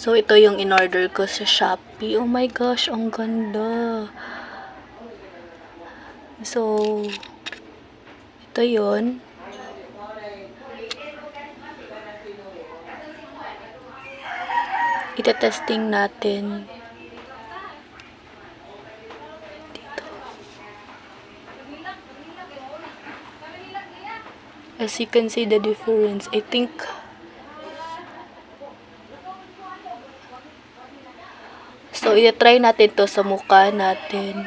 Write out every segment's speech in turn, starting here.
So, ito yung in-order ko sa Shopee. Oh my gosh, ang ganda. So, ito yun. Ita-testing natin. Dito. As you can see the difference, I think so, i-try natin to sa mukha natin.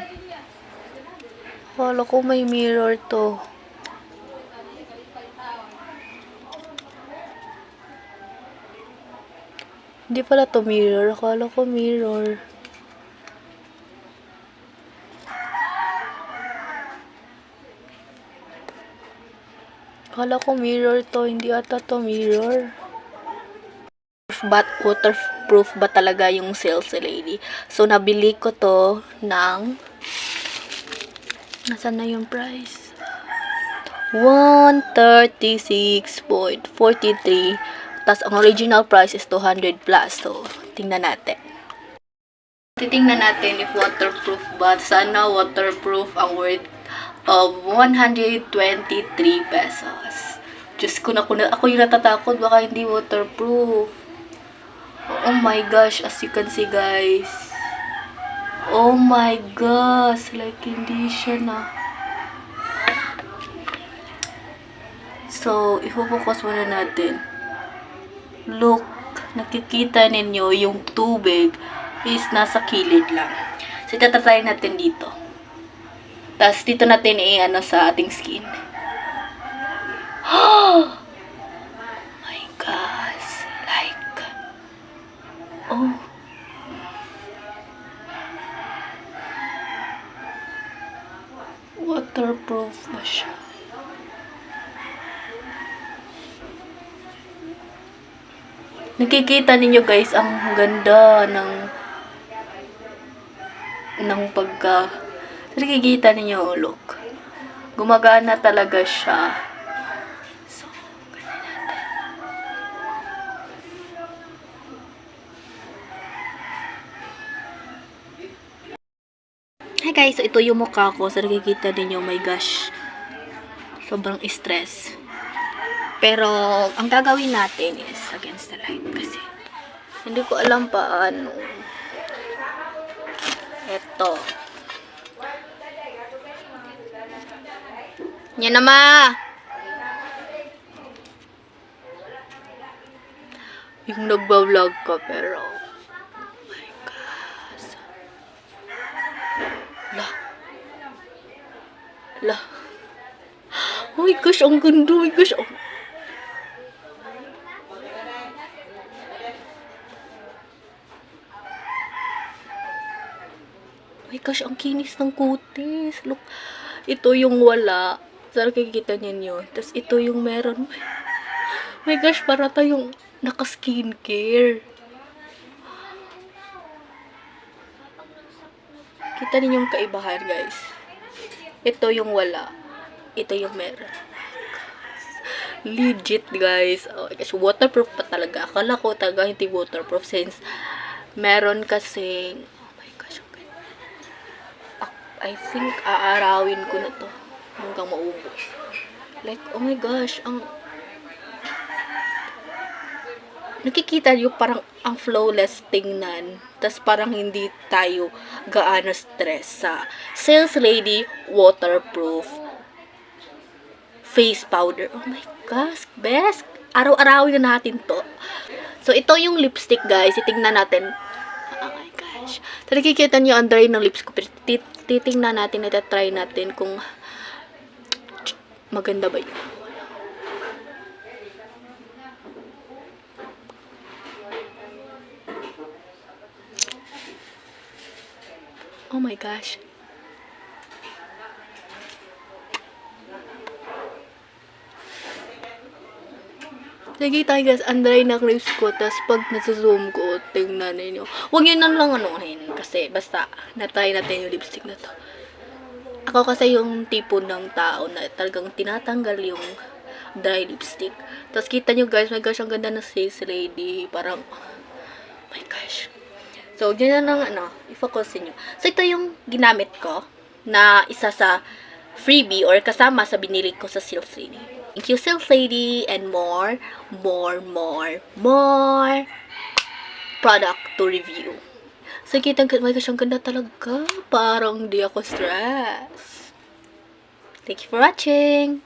Wala ko may mirror to. Hindi pala to mirror. Akala ko mirror. Akala ko mirror to. Hindi ata to mirror. Waterproof ba talaga yung Sales Lady? So, nabili ko to ng nasaan na yung price? 136.43. Tapos, ang original price is 200 plus. So, tingnan natin. Titingnan natin if waterproof ba. Sana waterproof ang worth of 123 pesos. Diyos ko na, ako yung natatakot. Baka hindi waterproof. Oh my gosh, as you can see guys. Oh my gosh, like hindi siya na. So, i-focus muna natin. Look, nakikita ninyo yung tubig is nasa kilid lang. So, itatry natin dito. Tapos, dito natin i-ano sa ating skin. Oh my gosh, like, oh. Waterproof ba siya? Nakikita ninyo guys, ang ganda ng pagka nakikita ninyo, look. Gumagana talaga siya. So, ganyan natin. Hi guys, so ito yung mukha ko. So, nakikita ninyo, oh my gosh. Sobrang stress. Pero, ang gagawin natin is against the light kasi hindi ko alam paano. Ito. Yan naman. Yung nagbablog ka pero oh my gosh. La. Oh my gosh, ang ganda. Oh my gosh. Oh. Oh my gosh, ang kinis ng kutis. Look, ito yung wala. Sana kikita niyo. Tapos ito yung meron. Oh my gosh, para tayong naka-skincare. Kita niyo yung kaibahan, guys. Ito yung wala. Ito yung meron. Legit, guys. Oh my gosh, waterproof pa talaga. Akala ko talaga hindi waterproof since meron kasing I think aarawin ko na to hanggang maubos. Like, oh my gosh, nakikita nyo parang ang flawless tingnan. Tas parang hindi tayo gaano stress sa Sales Lady Waterproof Face Powder. Oh my gosh, best! Araw-arawin na natin to. So, ito yung lipstick, guys. Itingnan natin. Oh my gosh. So, nakikita nyo ang dry ng lips ko. Pero titingnan natin, itatry natin kung maganda ba yun. Oh my gosh. Sige tayo guys, ang dry na lips ko. Tapos pag nasa-zoom ko, tingnan ninyo. Huwag yun lang anuhin. Kasi basta, na-try natin yung lipstick na to. Ako kasi yung tipo ng tao na talagang tinatanggal yung dry lipstick. Tapos kita nyo guys, my gosh, ang ganda ng Sales Lady. Parang, my gosh. So, yun na lang, i-focus nyo. So, ito yung ginamit ko na isa sa freebie or kasama sa binili ko sa Sales Lady. Thank you, Sales Lady, and more product to review. So, kita my gosh, ang ganda talaga. Parang di ako stress. Thank you for watching.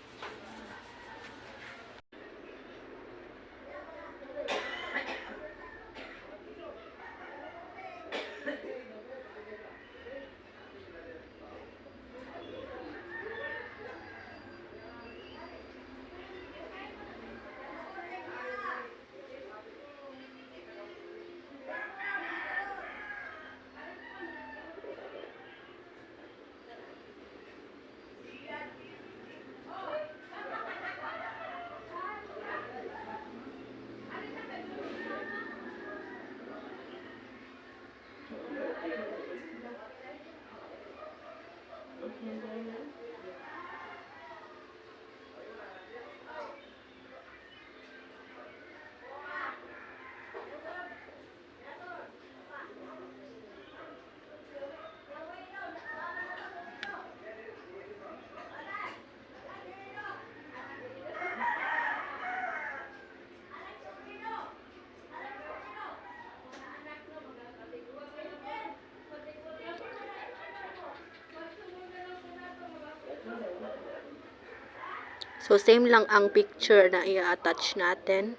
So, same lang ang picture na i-attach natin.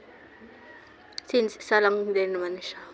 Since isa lang din naman siya.